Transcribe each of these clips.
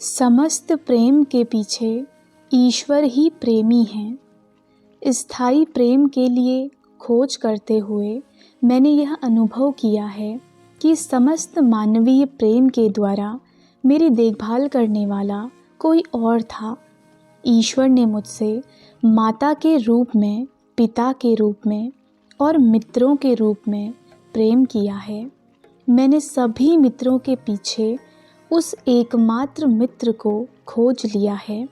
समस्त प्रेम के पीछे ईश्वर ही प्रेमी हैं। स्थायी प्रेम के लिए खोज करते हुए मैंने यह अनुभव किया है कि समस्त मानवीय प्रेम के द्वारा मेरी देखभाल करने वाला कोई और था। ईश्वर ने मुझसे माता के रूप में, पिता के रूप में और मित्रों के रूप में प्रेम किया है। मैंने सभी मित्रों के पीछे उस एकमात्र मित्र को खोज लिया है,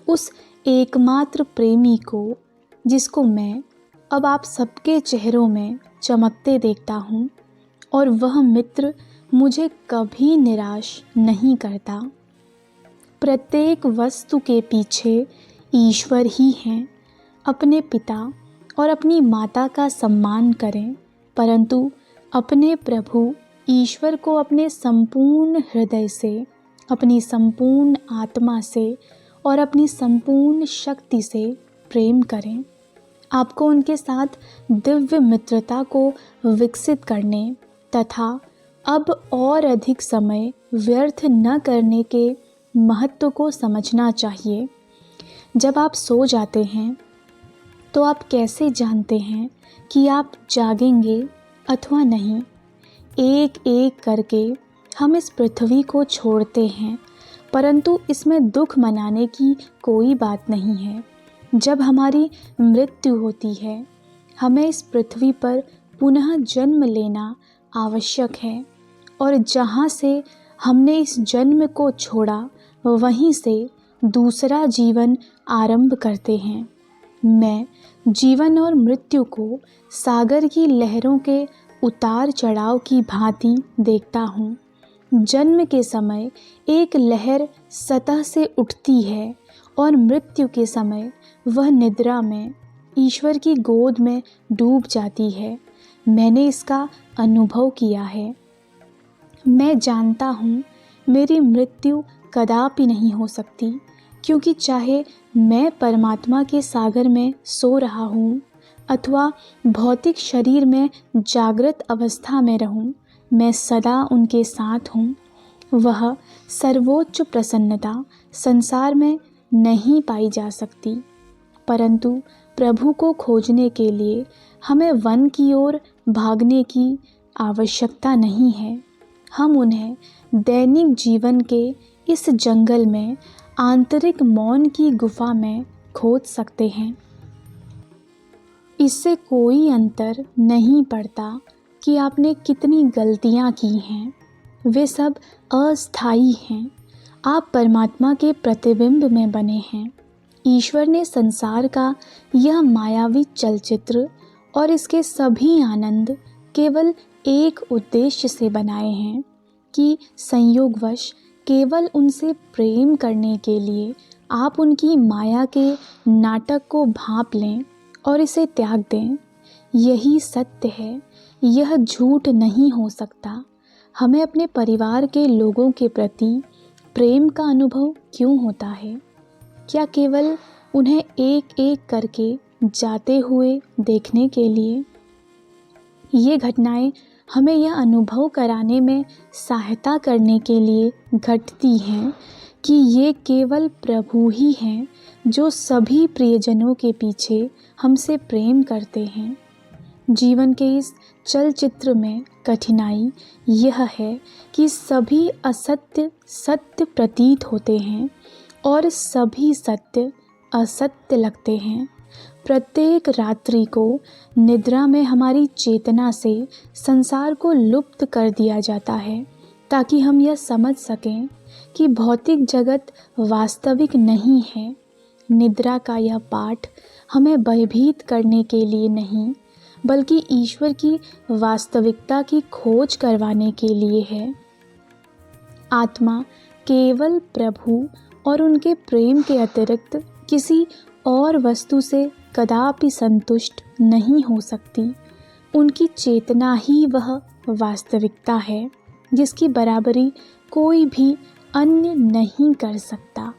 उस एकमात्र प्रेमी को जिसको मैं अब आप सबके चेहरों में चमकते देखता हूँ, और वह मित्र मुझे कभी निराश नहीं करता। प्रत्येक वस्तु के पीछे ईश्वर ही हैं। अपने पिता और अपनी माता का सम्मान करें, परंतु अपने प्रभु ईश्वर को अपने संपूर्ण हृदय से, अपनी संपूर्ण आत्मा से और अपनी संपूर्ण शक्ति से प्रेम करें। आपको उनके साथ दिव्य मित्रता को विकसित करने तथा अब और अधिक समय व्यर्थ न करने के महत्व को समझना चाहिए। जब आप सो जाते हैं तो आप कैसे जानते हैं कि आप जागेंगे अथवा नहीं? एक एक करके हम इस पृथ्वी को छोड़ते हैं, परंतु इसमें दुख मनाने की कोई बात नहीं है। जब हमारी मृत्यु होती है, हमें इस पृथ्वी पर पुनः जन्म लेना आवश्यक है, और जहाँ से हमने इस जन्म को छोड़ा वहीं से दूसरा जीवन आरंभ करते हैं। मैं जीवन और मृत्यु को सागर की लहरों के उतार चढ़ाव की भांति देखता हूँ। जन्म के समय एक लहर सतह से उठती है और मृत्यु के समय वह निद्रा में ईश्वर की गोद में डूब जाती है। मैंने इसका अनुभव किया है। मैं जानता हूँ मेरी मृत्यु कदापि नहीं हो सकती, क्योंकि चाहे मैं परमात्मा के सागर में सो रहा हूँ अथवा भौतिक शरीर में जागृत अवस्था में रहूं, मैं सदा उनके साथ हूँ। वह सर्वोच्च प्रसन्नता संसार में नहीं पाई जा सकती, परंतु प्रभु को खोजने के लिए हमें वन की ओर भागने की आवश्यकता नहीं है। हम उन्हें दैनिक जीवन के इस जंगल में आंतरिक मौन की गुफा में खोज सकते हैं। इससे कोई अंतर नहीं पड़ता कि आपने कितनी गलतियां की हैं, वे सब अस्थायी हैं। आप परमात्मा के प्रतिबिंब में बने हैं। ईश्वर ने संसार का यह मायावी चलचित्र और इसके सभी आनंद केवल एक उद्देश्य से बनाए हैं कि संयोगवश केवल उनसे प्रेम करने के लिए आप उनकी माया के नाटक को भांप लें और इसे त्याग दें। यही सत्य है, यह झूठ नहीं हो सकता। हमें अपने परिवार के लोगों के प्रति प्रेम का अनुभव क्यों होता है? क्या केवल उन्हें एक एक करके जाते हुए देखने के लिए? ये घटनाएं हमें यह अनुभव कराने में सहायता करने के लिए घटती हैं कि ये केवल प्रभु ही हैं जो सभी प्रियजनों के पीछे हमसे प्रेम करते हैं। जीवन के इस चलचित्र में कठिनाई यह है कि सभी असत्य सत्य प्रतीत होते हैं और सभी सत्य असत्य लगते हैं। प्रत्येक रात्रि को निद्रा में हमारी चेतना से संसार को लुप्त कर दिया जाता है, ताकि हम यह समझ सकें कि भौतिक जगत वास्तविक नहीं है। निद्रा का यह पाठ हमें भयभीत करने के लिए नहीं, बल्कि ईश्वर की वास्तविकता की खोज करवाने के लिए है। आत्मा केवल प्रभु और उनके प्रेम के अतिरिक्त किसी और वस्तु से कदापि संतुष्ट नहीं हो सकती। उनकी चेतना ही वह वास्तविकता है जिसकी बराबरी कोई भी अन्य नहीं कर सकता।